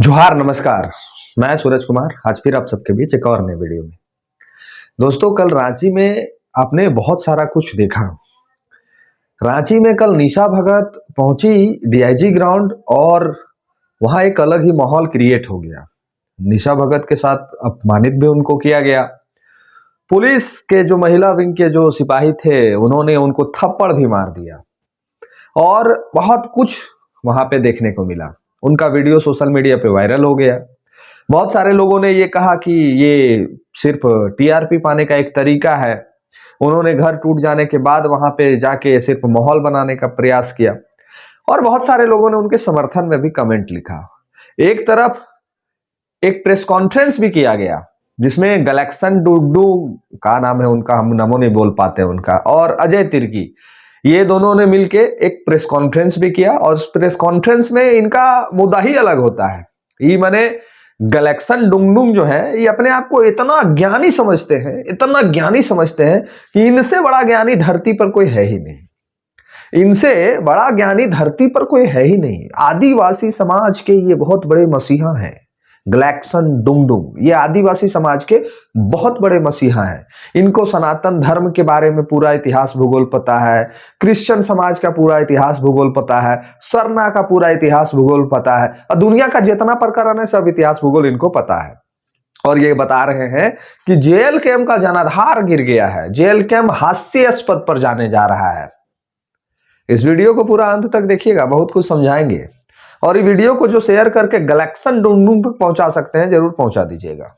जोहार नमस्कार। मैं सूरज कुमार आज फिर आप सबके बीच एक और नए वीडियो में। दोस्तों कल रांची में आपने बहुत सारा कुछ देखा। रांची में कल निशा भगत पहुंची डीआईजी ग्राउंड और वहां एक अलग ही माहौल क्रिएट हो गया। निशा भगत के साथ अपमानित भी उनको किया गया। पुलिस के जो महिला विंग के जो सिपाही थे उन्होंने उनको थप्पड़ भी मार दिया और बहुत कुछ वहां पे देखने को मिला। उनका वीडियो सोशल मीडिया पे वायरल हो गया। बहुत सारे लोगों ने ये कहा कि ये सिर्फ टीआरपी पाने का एक तरीका है। उन्होंने घर टूट जाने के बाद वहां पे जाके सिर्फ माहौल बनाने का प्रयास किया और बहुत सारे लोगों ने उनके समर्थन में भी कमेंट लिखा। एक तरफ एक प्रेस कॉन्फ्रेंस भी किया गया जिसमें गलेक्सन डुगडू का नाम है उनका, हम नामों नहीं बोल पाते उनका, और अजय तिर्की, ये दोनों ने मिलके एक प्रेस कॉन्फ्रेंस भी किया और उस प्रेस कॉन्फ्रेंस में इनका मुद्दा ही अलग होता है। ये माने गलेक्सन डुंगडुंग जो है ये अपने आप को इतना ज्ञानी समझते हैं, इतना ज्ञानी समझते हैं कि इनसे बड़ा ज्ञानी धरती पर कोई है ही नहीं। इनसे बड़ा ज्ञानी धरती पर कोई है ही नहीं। आदिवासी समाज के ये बहुत बड़े मसीहा हैं। गलेक्सन डुंगडुंग ये आदिवासी समाज के बहुत बड़े मसीहा हैं। इनको सनातन धर्म के बारे में पूरा इतिहास भूगोल पता है, क्रिश्चियन समाज का पूरा इतिहास भूगोल पता है, सरना का पूरा इतिहास भूगोल पता है और दुनिया का जितना प्रकरण है सब इतिहास भूगोल इनको पता है। और ये बता रहे हैं कि जेल कैंप का जनाधार गिर गया है, जेल कैंप हास्यास्पद पर जाने जा रहा है। इस वीडियो को पूरा अंत तक देखिएगा, बहुत कुछ समझाएंगे। और ये वीडियो को जो शेयर करके गलेक्सन डुंगडुंग तक पहुंचा सकते हैं जरूर पहुंचा दीजिएगा।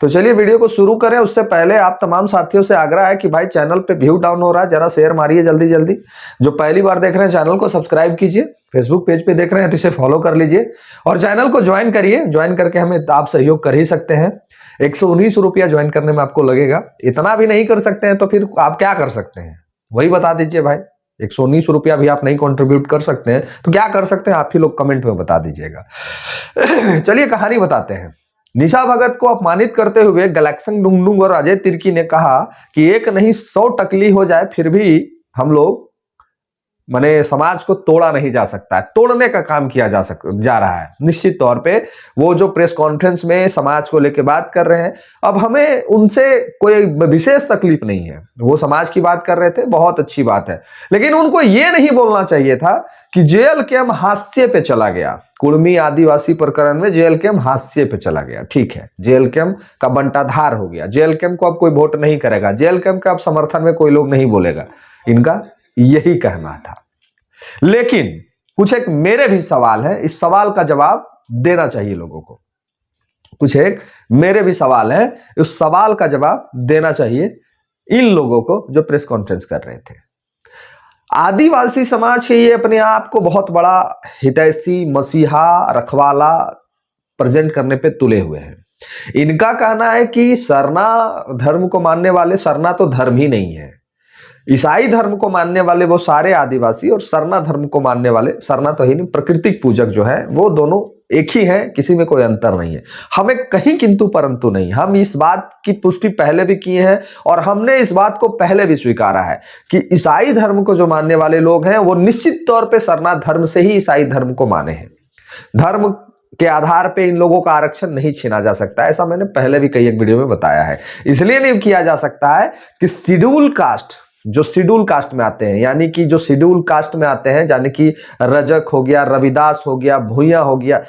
तो चलिए वीडियो को शुरू करें। उससे पहले आप तमाम साथियों से आग्रह है कि भाई चैनल पे व्यू डाउन हो रहा है, जरा शेयर मारिए जल्दी जल्दी। जो पहली बार देख रहे हैं चैनल को सब्सक्राइब कीजिए, फेसबुक पेज पे देख रहे हैं तो इसे फॉलो कर लीजिए और चैनल को ज्वाइन करिए। ज्वाइन करके हमें आप सहयोग कर ही सकते हैं। 119 रुपया ज्वाइन करने में आपको लगेगा। इतना भी नहीं कर सकते हैं तो फिर आप क्या कर सकते हैं वही बता दीजिए भाई। 119 रुपया भी आप नहीं कंट्रीब्यूट कर सकते हैं तो क्या कर सकते हैं आप ही लोग कमेंट में बता दीजिएगा। चलिए कहानी बताते हैं। निशा भगत को अपमानित करते हुए गलेक्सन डुंगडुंग और अजय तिर्की ने कहा कि एक नहीं 100 टकली हो जाए फिर भी हम लोग माने समाज को तोड़ा नहीं जा सकता है, तोड़ने का काम किया जा रहा है। निश्चित तौर पे वो जो प्रेस कॉन्फ्रेंस में समाज को लेकर बात कर रहे हैं, अब हमें उनसे कोई विशेष तकलीफ नहीं है। वो समाज की बात कर रहे थे, बहुत अच्छी बात है, लेकिन उनको ये नहीं बोलना चाहिए था कि जेल कैंप हास्य पे चला गया। कुड़मी आदिवासी प्रकरण में जेल कैंप हास्य पे चला गया, ठीक है, जेल कैंप का बंटाधार हो गया। जेल कैंप को अब कोई वोट नहीं करेगा, जेल कैंप का अब समर्थन में कोई लोग नहीं बोलेगा, इनका यही कहना था। लेकिन कुछ एक मेरे भी सवाल है, इस सवाल का जवाब देना चाहिए लोगों को। कुछ एक मेरे भी सवाल है, उस सवाल का जवाब देना चाहिए इन लोगों को जो प्रेस कॉन्फ्रेंस कर रहे थे। आदिवासी समाज के ये अपने आप को बहुत बड़ा हितैषी, मसीहा, रखवाला प्रेजेंट करने पे तुले हुए हैं। इनका कहना है कि सरना धर्म को मानने वाले, सरना तो धर्म ही नहीं है, ईसाई धर्म को मानने वाले वो सारे आदिवासी और सरना धर्म को मानने वाले, सरना तो ही नहीं, प्राकृतिक पूजक जो है वो दोनों एक ही हैं, किसी में कोई अंतर नहीं है। हमें कहीं किंतु परंतु नहीं, हम इस बात की पुष्टि पहले भी किए हैं और हमने इस बात को पहले भी स्वीकारा है कि ईसाई धर्म को जो मानने वाले लोग हैं वो निश्चित तौर पर सरना धर्म से ही ईसाई धर्म को माने हैं। धर्म के आधार पे इन लोगों का आरक्षण नहीं छीना जा सकता, ऐसा मैंने पहले भी कई एक वीडियो में बताया है। इसलिए नहीं किया जा सकता है कि शेड्यूल कास्ट, जो शेड्यूल कास्ट में आते हैं, यानी कि जो शेड्यूल कास्ट में आते हैं, यानी कि रजक हो गया, रविदास हो गया, भूया हो गया,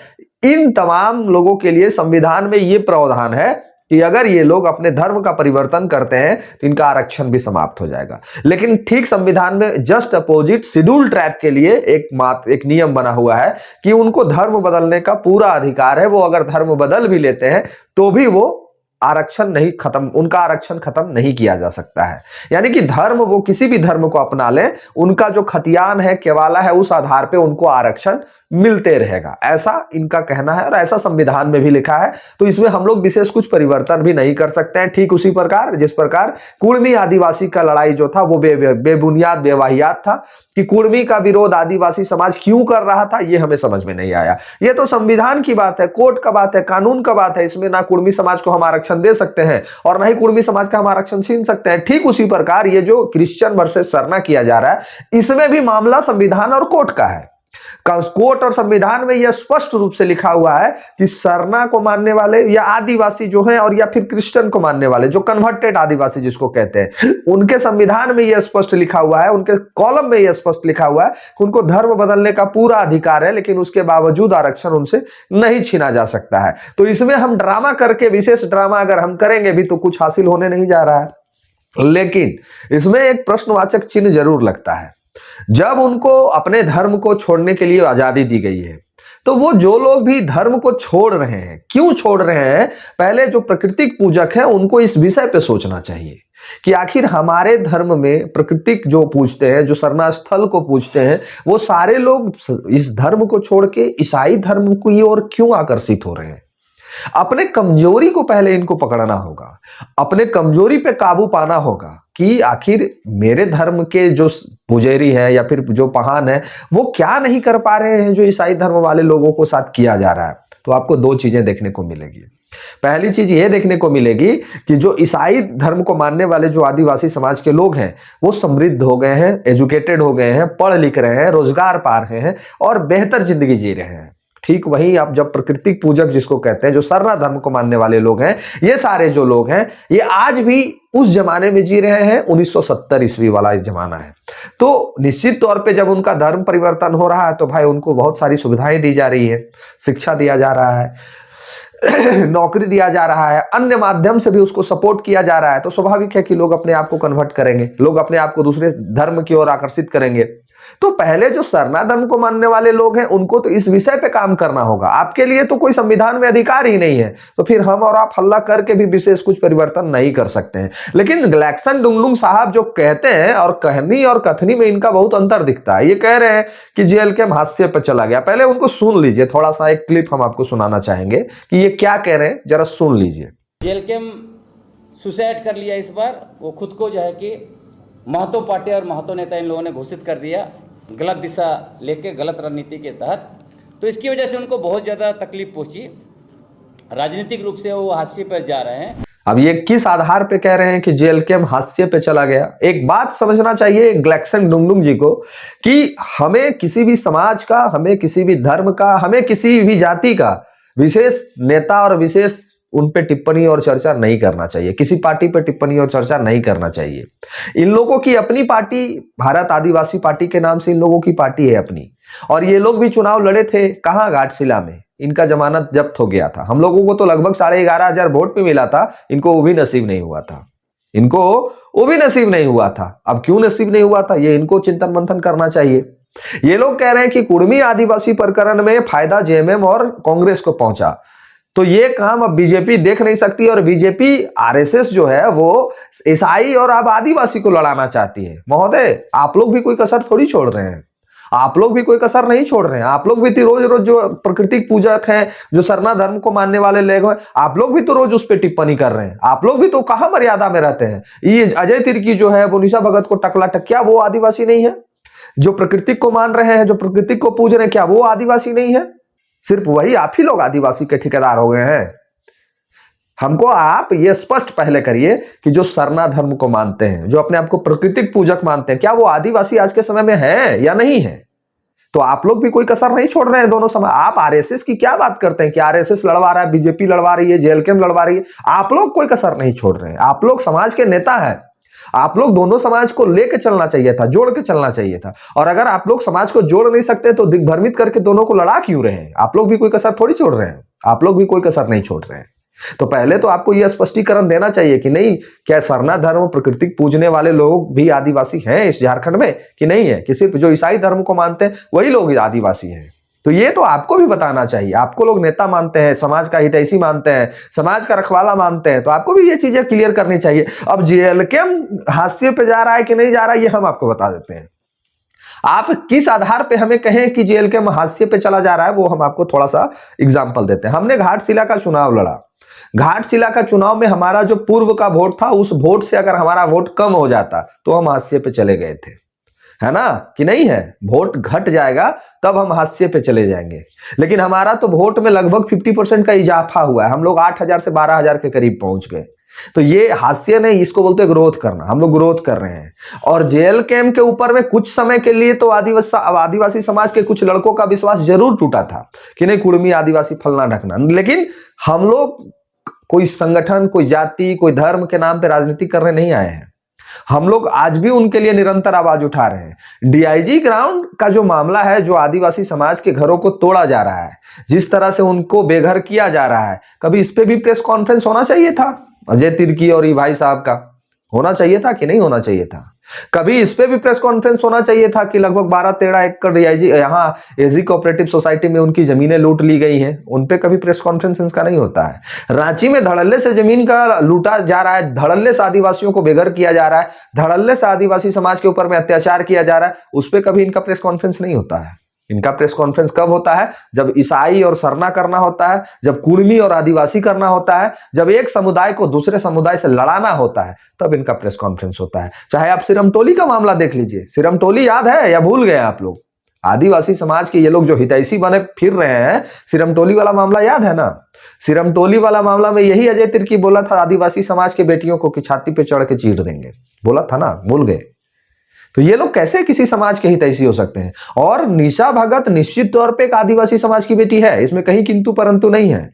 इन तमाम लोगों के लिए संविधान में ये प्रावधान है कि अगर ये लोग अपने धर्म का परिवर्तन करते हैं तो इनका आरक्षण भी समाप्त हो जाएगा। लेकिन ठीक संविधान में जस्ट अपोजिट शेड्यूल ट्राइब के लिए एक नियम बना हुआ है कि उनको धर्म बदलने का पूरा अधिकार है। वो अगर धर्म बदल भी लेते हैं तो भी वो आरक्षण नहीं खत्म, उनका आरक्षण खत्म नहीं किया जा सकता है। यानी कि धर्म, वो किसी भी धर्म को अपना ले, उनका जो खतियान है, केवाला है, उस आधार पे उनको आरक्षण मिलते रहेगा, ऐसा इनका कहना है और ऐसा संविधान में भी लिखा है। तो इसमें हम लोग विशेष कुछ परिवर्तन भी नहीं कर सकते हैं। ठीक उसी प्रकार जिस प्रकार कुड़मी आदिवासी का लड़ाई जो था वो बेबुनियाद, बेवाहियात था कि कुड़मी का विरोध आदिवासी समाज क्यों कर रहा था ये हमें समझ में नहीं आया। ये तो संविधान की बात है, कोर्ट का बात है, कानून का बात है। इसमें ना कुड़मी समाज को हम आरक्षण दे सकते हैं और ना ही कुड़मी समाज का हम आरक्षण छीन सकते हैं। ठीक उसी प्रकार ये जो क्रिश्चियन वर्सेस सरना किया जा रहा है, इसमें भी मामला संविधान और कोर्ट का है। कोर्ट और संविधान में यह स्पष्ट रूप से लिखा हुआ है कि सरना को मानने वाले या आदिवासी जो हैं, और या फिर क्रिश्चियन को मानने वाले, जो कन्वर्टेड आदिवासी जिसको कहते हैं, उनके संविधान में यह स्पष्ट लिखा हुआ है, उनके कॉलम में यह स्पष्ट लिखा हुआ है कि उनको धर्म बदलने का पूरा अधिकार है, लेकिन उसके बावजूद आरक्षण उनसे नहीं छीना जा सकता है। तो इसमें हम ड्रामा करके, विशेष ड्रामा अगर हम करेंगे भी तो कुछ हासिल होने नहीं जा रहा है। लेकिन इसमें एक प्रश्नवाचक चिन्ह जरूर लगता है। जब उनको अपने धर्म को छोड़ने के लिए आजादी दी गई है, तो वो जो लोग भी धर्म को छोड़ रहे हैं, क्यों छोड़ रहे हैं? पहले जो प्राकृतिक पूजक हैं उनको इस विषय पे सोचना चाहिए कि आखिर हमारे धर्म में प्राकृतिक जो पूजते हैं, जो सरना स्थल को पूजते हैं, वो सारे लोग इस धर्म को छोड़ के ईसाई धर्म की ओर क्यों आकर्षित हो रहे हैं? अपने कमजोरी को पहले इनको पकड़ना होगा, अपने कमजोरी पे काबू पाना होगा कि आखिर मेरे धर्म के जो पुजारी है या फिर जो पहान है वो क्या नहीं कर पा रहे हैं जो ईसाई धर्म वाले लोगों को साथ किया जा रहा है। तो आपको दो चीजें देखने को मिलेगी। पहली चीज ये देखने को मिलेगी कि जो ईसाई धर्म को मानने वाले जो आदिवासी समाज के लोग हैं वो समृद्ध हो गए हैं, एजुकेटेड हो गए हैं, पढ़ लिख रहे हैं, रोजगार पा रहे हैं और बेहतर जिंदगी जी रहे हैं। ठीक वही आप जब प्राकृतिक पूजक जिसको कहते हैं, जो सरना धर्म को मानने वाले लोग हैं, ये सारे जो लोग हैं ये आज भी उस जमाने में जी रहे हैं, 1970 ईस्वी वाला जमाना है। तो निश्चित तौर पे जब उनका धर्म परिवर्तन हो रहा है तो भाई उनको बहुत सारी सुविधाएं दी जा रही है, शिक्षा दिया जा रहा है, नौकरी दिया जा रहा है, अन्य माध्यम से भी उसको सपोर्ट किया जा रहा है। तो स्वाभाविक है कि लोग अपने आप को कन्वर्ट करेंगे, लोग अपने आप को दूसरे धर्म की ओर आकर्षित करेंगे। तो पहले जो सरना धर्म को मानने वाले लोग हैं उनको तो इस विषय पे काम करना होगा। आपके लिए तो कोई संविधान में अधिकार ही नहीं है, तो फिर हम और आप हल्ला करके भी विशेष कुछ परिवर्तन नहीं कर सकते हैं। लेकिन ग्लैक्सन डुंगडुंग साहब जो कहते हैं और कहनी और कथनी में इनका बहुत अंतर दिखता है। ये कह रहे हैं कि जेएलके हास्य पे चला गया। पहले उनको सुन लीजिए, थोड़ा सा एक क्लिप हम आपको सुनाना चाहेंगे कि ये क्या कह रहे हैं, जरा सुन लीजिए। जेएलके सुसाइड कर लिया इस बार, वो खुद को जो है कि महतो पार्टी और महतो नेता इन लोगों ने घोषित कर दिया, गलत दिशा लेके, गलत रणनीति के तहत। तो इसकी वजह से उनको बहुत ज़्यादा तकलीफ पहुंची, राजनीतिक रूप से वो हाशिए पर जा रहे हैं। अब ये किस आधार पे कह रहे हैं कि जेएलके हाशिए पे चला गया? एक बात समझना चाहिए ग्लैक्सन डुंगडुंग जी को कि हमें किसी भी समाज का, हमें किसी भी धर्म का, हमें किसी भी जाति का विशेष नेता और विशेष उन पे टिप्पणी और चर्चा नहीं करना चाहिए, किसी पार्टी पे टिप्पणी और चर्चा नहीं करना चाहिए। इन लोगों की अपनी पार्टी, भारत आदिवासी पार्टी के नाम से इन लोगों की पार्टी है अपनी, और ये लोग भी चुनाव लड़े थे कहां? घाटशिला में। इनका जमानत जब्त हो गया था। हम लोगों को तो लगभग 11,500 वोट भी मिला था, इनको वो भी नसीब नहीं हुआ था, इनको वो भी नसीब नहीं हुआ था। अब क्यों नसीब नहीं हुआ था ये इनको चिंतन मंथन करना चाहिए। ये लोग कह रहे हैं कि कुर्मी आदिवासी प्रकरण में फायदा जेएमएम और कांग्रेस को पहुंचा, तो ये काम अब बीजेपी देख नहीं सकती, और बीजेपी आरएसएस जो है वो ईसाई और अब आदिवासी को लड़ाना चाहती है। महोदय, आप लोग भी कोई कसर थोड़ी छोड़ रहे हैं, आप लोग भी कोई कसर नहीं छोड़ रहे हैं। आप लोग भी तो रोज रोज जो प्राकृतिक पूजक हैं, जो सरना धर्म को मानने वाले लोग हैं, आप लोग भी तो रोज उस पर टिप्पणी कर रहे हैं। आप लोग भी तो कहां मर्यादा में रहते हैं। ये अजय तिर्की जो है वो निशा भगत को टकला टक्या, वो आदिवासी नहीं है? जो प्रकृतिक को मान रहे हैं, जो प्रकृतिक को पूज रहे हैं, क्या वो आदिवासी नहीं है? सिर्फ वही आप ही लोग आदिवासी के ठेकेदार हो गए हैं। हमको आप ये स्पष्ट पहले करिए कि जो सरना धर्म को मानते हैं, जो अपने आप को प्राकृतिक पूजक मानते हैं, क्या वो आदिवासी आज के समय में है या नहीं है? तो आप लोग भी कोई कसर नहीं छोड़ रहे हैं दोनों समय। आप आरएसएस की क्या बात करते हैं कि आरएसएस लड़वा रहा है, बीजेपी लड़वा रही है, जेएलके लड़वा रही है, आप लोग कोई कसर नहीं छोड़ रहे हैं। आप लोग समाज के नेता हैं, आप लोग दोनों समाज को लेके चलना चाहिए था, जोड़ के चलना चाहिए था। और अगर आप लोग समाज को जोड़ नहीं सकते तो दिग्भ्रमित करके दोनों को लड़ा क्यों रहे हैं? आप लोग भी कोई कसर थोड़ी छोड़ रहे हैं, आप लोग भी कोई कसर नहीं छोड़ रहे हैं। तो पहले तो आपको यह स्पष्टीकरण देना चाहिए कि नहीं, क्या सरना धर्म प्राकृतिक पूजने वाले लोग भी आदिवासी हैं इस झारखंड में कि नहीं है? कि सिर्फ जो ईसाई धर्म को मानते हैं वही लोग आदिवासी हैं? तो ये तो आपको भी बताना चाहिए। आपको लोग नेता मानते हैं, समाज का हितैषी मानते हैं, समाज का रखवाला मानते हैं, तो आपको भी ये चीजें क्लियर करनी चाहिए। अब जेएलके हाशिए पे जा रहा है कि नहीं जा रहा है ये हम आपको बता देते हैं। आप किस आधार पे हमें कहें कि जेएलके हाशिए पे चला जा रहा है वो हम आपको थोड़ा सा एग्जाम्पल देते हैं। हमने घाटशिला का चुनाव लड़ा, घाटशिला का चुनाव में हमारा जो पूर्व का वोट था, उस वोट से अगर हमारा वोट कम हो जाता तो हम हाशिए पे चले गए थे, है ना कि नहीं है? वोट घट जाएगा तब हम हाशिए पे चले जाएंगे। लेकिन हमारा तो वोट में लगभग 50% का इजाफा हुआ है, हम लोग 8,000 से 12,000 के करीब पहुंच गए। तो ये हास्य नहीं, इसको बोलते हैं ग्रोथ करना। हम लोग ग्रोथ कर रहे हैं। और जेएल कैंप के ऊपर में कुछ समय के लिए तो आदिवासी समाज के कुछ लड़कों का विश्वास जरूर टूटा था कि नहीं कुर्मी आदिवासी फलना ढकना, लेकिन हम लोग कोई संगठन, कोई जाति, कोई धर्म के नाम पे राजनीति करने नहीं आए हैं। हम लोग आज भी उनके लिए निरंतर आवाज उठा रहे हैं। डीआईजी ग्राउंड का जो मामला है, जो आदिवासी समाज के घरों को तोड़ा जा रहा है, जिस तरह से उनको बेघर किया जा रहा है, कभी इस पे भी प्रेस कॉन्फ्रेंस होना चाहिए था अजय तिर्की और ई भाई साहब का? होना चाहिए था कि नहीं होना चाहिए था? कभी इस पे भी प्रेस कॉन्फ्रेंस होना चाहिए था कि लगभग 12-13 एकड़ डीआईजी यहाँ एजी कोऑपरेटिव सोसाइटी में उनकी जमीनें लूट ली गई हैं, उन पे कभी प्रेस कॉन्फ्रेंस इनका नहीं होता है। रांची में धड़ल्ले से जमीन का लूटा जा रहा है, धड़ल्ले से आदिवासियों को बेघर किया जा रहा है, धड़ल्ले से आदिवासी समाज के ऊपर में अत्याचार किया जा रहा है, उस पर कभी इनका प्रेस कॉन्फ्रेंस नहीं होता है। इनका प्रेस कॉन्फ्रेंस कब होता है? जब ईसाई और सरना करना होता है, जब कुर्मी और आदिवासी करना होता है, जब एक समुदाय को दूसरे समुदाय से लड़ाना होता है, तब इनका प्रेस कॉन्फ्रेंस होता है। चाहे आप सिरमटोली का मामला देख लीजिए। सिरमटोली याद है या भूल गए आप लोग? आदिवासी समाज के ये लोग जो हितैषी बने फिर रहे हैं, सिरमटोली वाला मामला याद है ना? सिरमटोली वाला मामला में यही अजय तिर्की बोला था आदिवासी समाज के बेटियों को कि छाती पे चढ़ के चीर देंगे, बोला था ना, भूल गए? तो ये लोग कैसे किसी समाज के हितैषी हो सकते हैं? और निशा भगत निश्चित तौर पे एक आदिवासी समाज की बेटी है, इसमें कहीं किंतु परंतु नहीं है।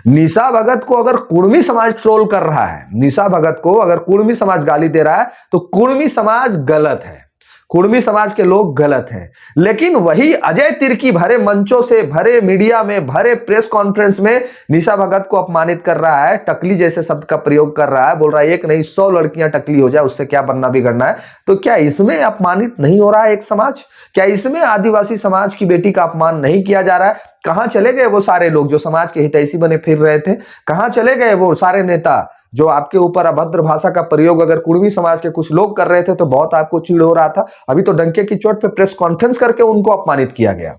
निशा भगत को अगर कुर्मी समाज ट्रोल कर रहा है, निशा भगत को अगर कुर्मी समाज गाली दे रहा है, तो कुर्मी समाज गलत है, कुर्मी समाज के लोग गलत हैं। लेकिन वही अजय तिर्की भरे मंचों से, भरे मीडिया में, भरे प्रेस कॉन्फ्रेंस में निशा भगत को अपमानित कर रहा है, टकली जैसे शब्द का प्रयोग कर रहा है, बोल रहा है एक नहीं 100 लड़कियां टकली हो जाए, उससे क्या बनना बिगड़ना है। तो क्या इसमें अपमानित नहीं हो रहा है एक समाज? क्या इसमें आदिवासी समाज की बेटी का अपमान नहीं किया जा रहा है? कहां चले गए वो सारे लोग जो समाज के हितैषी बने फिर रहे थे? कहां चले गए वो सारे नेता जो आपके ऊपर अभद्र भाषा का प्रयोग अगर कुर्मी समाज के कुछ लोग कर रहे थे तो बहुत आपको चिढ़ हो रहा था? अभी तो डंके की चोट पे प्रेस कॉन्फ्रेंस करके उनको अपमानित किया गया।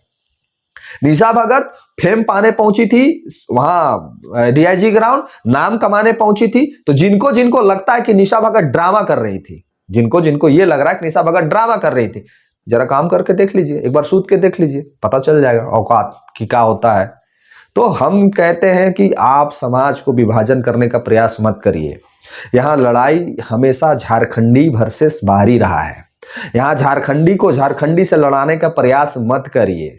निशा भगत फेम पाने पहुंची थी वहां डीआईजी ग्राउंड, नाम कमाने पहुंची थी। तो जिनको जिनको लगता है कि निशा भगत ड्रामा कर रही थी, जिनको जिनको ये लग रहा है कि निशा भगत ड्रामा कर रही थी, जरा काम करके देख लीजिए, एक बार सूत के देख लीजिए, पता चल जाएगा औकात की क्या होता है। तो हम कहते हैं कि आप समाज को विभाजन करने का प्रयास मत करिए। यहां लड़ाई हमेशा झारखंडी वर्सेस बाहरी रहा है। यहां झारखंडी को झारखंडी से लड़ाने का प्रयास मत करिए,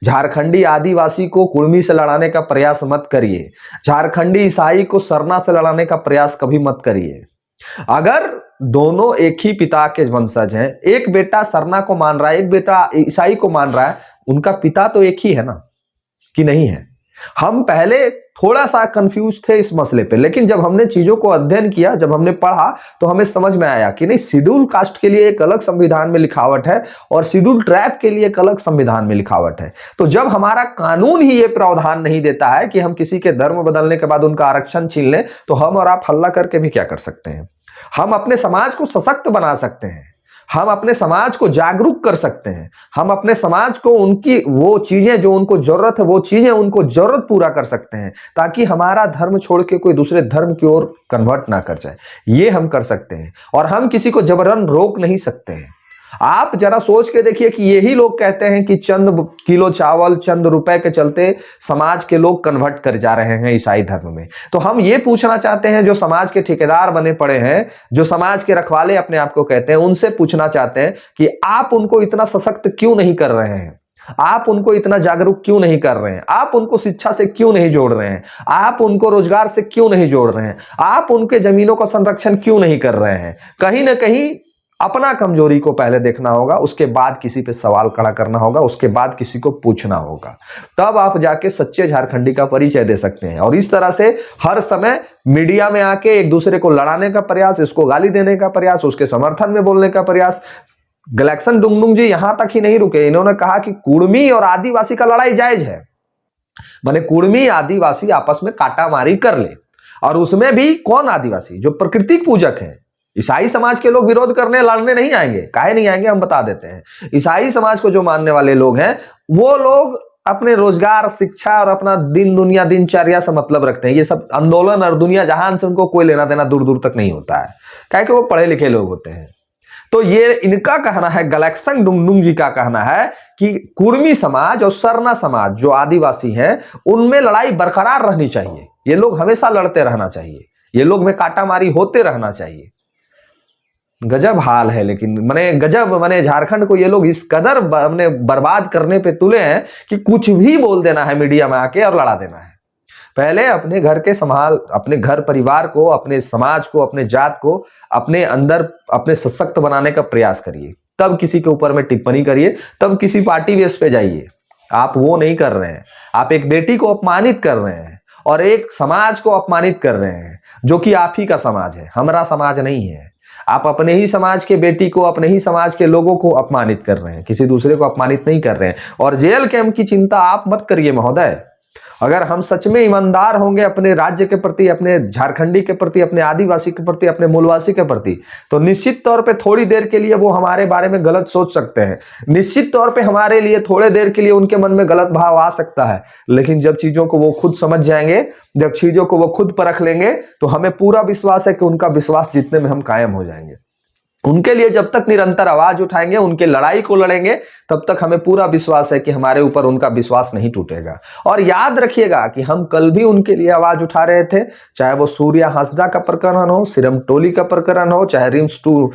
झारखंडी आदिवासी को कुर्मी से लड़ाने का प्रयास मत करिए, झारखंडी ईसाई को सरना से लड़ाने का प्रयास कभी मत करिए। अगर दोनों एक ही पिता के वंशज हैं, एक बेटा सरना को मान रहा है, एक बेटा ईसाई को मान रहा है, उनका पिता तो एक ही है ना, कि नहीं है? हम पहले थोड़ा सा कंफ्यूज थे इस मसले पे, लेकिन जब हमने चीजों को अध्ययन किया, जब हमने पढ़ा, तो हमें समझ में आया कि नहीं, शेड्यूल कास्ट के लिए एक अलग संविधान में लिखावट है और शेड्यूल ट्राइब के लिए एक अलग संविधान में लिखावट है। तो जब हमारा कानून ही ये प्रावधान नहीं देता है कि हम किसी के धर्म बदलने के बाद उनका आरक्षण छीन लें, तो हम और आप हल्ला करके भी क्या कर सकते हैं? हम अपने समाज को सशक्त बना सकते हैं, हम अपने समाज को जागरूक कर सकते हैं, हम अपने समाज को उनकी वो चीजें जो उनको जरूरत है, वो चीजें उनको जरूरत पूरा कर सकते हैं, ताकि हमारा धर्म छोड़ के कोई दूसरे धर्म की ओर कन्वर्ट ना कर जाए। ये हम कर सकते हैं और हम किसी को जबरन रोक नहीं सकते हैं। आप जरा सोच के देखिए कि यही लोग कहते हैं कि चंद किलो चावल, चंद रुपए के चलते समाज के लोग कन्वर्ट कर जा रहे हैं ईसाई धर्म में। तो हम ये पूछना चाहते हैं, जो समाज के ठेकेदार बने पड़े हैं, जो समाज के रखवाले अपने आप को कहते हैं, उनसे पूछना चाहते हैं कि आप उनको इतना सशक्त क्यों नहीं कर रहे हैं? आप उनको इतना जागरूक क्यों नहीं कर रहे हैं? आप उनको शिक्षा से क्यों नहीं जोड़ रहे हैं? आप उनको रोजगार से क्यों नहीं जोड़ रहे हैं? आप उनके जमीनों का संरक्षण क्यों नहीं कर रहे हैं? कहीं ना कहीं अपना कमजोरी को पहले देखना होगा, उसके बाद किसी पे सवाल खड़ा करना होगा, उसके बाद किसी को पूछना होगा, तब आप जाके सच्चे झारखंडी का परिचय दे सकते हैं। और इस तरह से हर समय मीडिया में आके एक दूसरे को लड़ाने का प्रयास, इसको गाली देने का प्रयास, उसके समर्थन में बोलने का प्रयास। गैलेक्सन डुंगडुंग जी यहां तक ही नहीं रुके, इन्होंने कहा कि कुर्मी और आदिवासी का लड़ाई जायज है, माने कुर्मी आदिवासी आपस में काटामारी कर ले, और उसमें भी कौन आदिवासी? जो प्रकृति पूजक हैं। ईसाई समाज के लोग विरोध करने लड़ने नहीं आएंगे, काहे नहीं आएंगे हम बता देते हैं। ईसाई समाज को जो मानने वाले लोग हैं, वो लोग अपने रोजगार, शिक्षा और अपना दिन दुनिया दिनचर्या से मतलब रखते हैं। ये सब आंदोलन और दुनिया जहान से उनको कोई लेना देना दूर दूर तक नहीं होता है, काहे कि वो पढ़े लिखे लोग होते हैं। तो ये इनका कहना है, गैलेक्सन डुंगडुंग जी का कहना है कि कुर्मी समाज और सरना समाज जो आदिवासी हैं, उनमें लड़ाई बरकरार रहनी चाहिए, ये लोग हमेशा लड़ते रहना चाहिए। ये लोग में काटामारी होते रहना चाहिए। गजब हाल है, लेकिन माने गजब, माने झारखंड को ये लोग इस कदर अपने बर्बाद करने पे तुले हैं कि कुछ भी बोल देना है मीडिया में आके और लड़ा देना है। पहले अपने घर के संभाल, अपने घर परिवार को, अपने समाज को, अपने जात को अपने अंदर अपने सशक्त बनाने का प्रयास करिए, तब किसी के ऊपर में टिप्पणी करिए, तब किसी पार्टी बेस पे जाइए। आप वो नहीं कर रहे हैं, आप एक बेटी को अपमानित कर रहे हैं और एक समाज को अपमानित कर रहे हैं, जो कि आप ही का समाज है, हमारा समाज नहीं है। आप अपने ही समाज के बेटी को, अपने ही समाज के लोगों को अपमानित कर रहे हैं, किसी दूसरे को अपमानित नहीं कर रहे हैं। और जेल कैंप की चिंता आप मत करिए महोदय। अगर हम सच में ईमानदार होंगे अपने राज्य के प्रति, अपने झारखंडी के प्रति, अपने आदिवासी के प्रति, अपने मूलवासी के प्रति, तो निश्चित तौर पे थोड़ी देर के लिए वो हमारे बारे में गलत सोच सकते हैं, निश्चित तौर पे हमारे लिए थोड़े देर के लिए उनके मन में गलत भाव आ सकता है। लेकिन जब चीजों को वो खुद समझ जाएंगे, जब चीजों को वो खुद परख लेंगे, तो हमें पूरा विश्वास है कि उनका विश्वास जीतने में हम कायम हो जाएंगे। उनके लिए जब तक निरंतर आवाज उठाएंगे, उनके लड़ाई को लड़ेंगे, तब तक हमें पूरा विश्वास है कि हमारे ऊपर उनका विश्वास नहीं टूटेगा। और याद रखिएगा कि हम कल भी उनके लिए आवाज उठा रहे थे, चाहे वो सूर्या हांसदा का प्रकरण हो, सिरम टोली का प्रकरण हो, चाहे रिम्स 2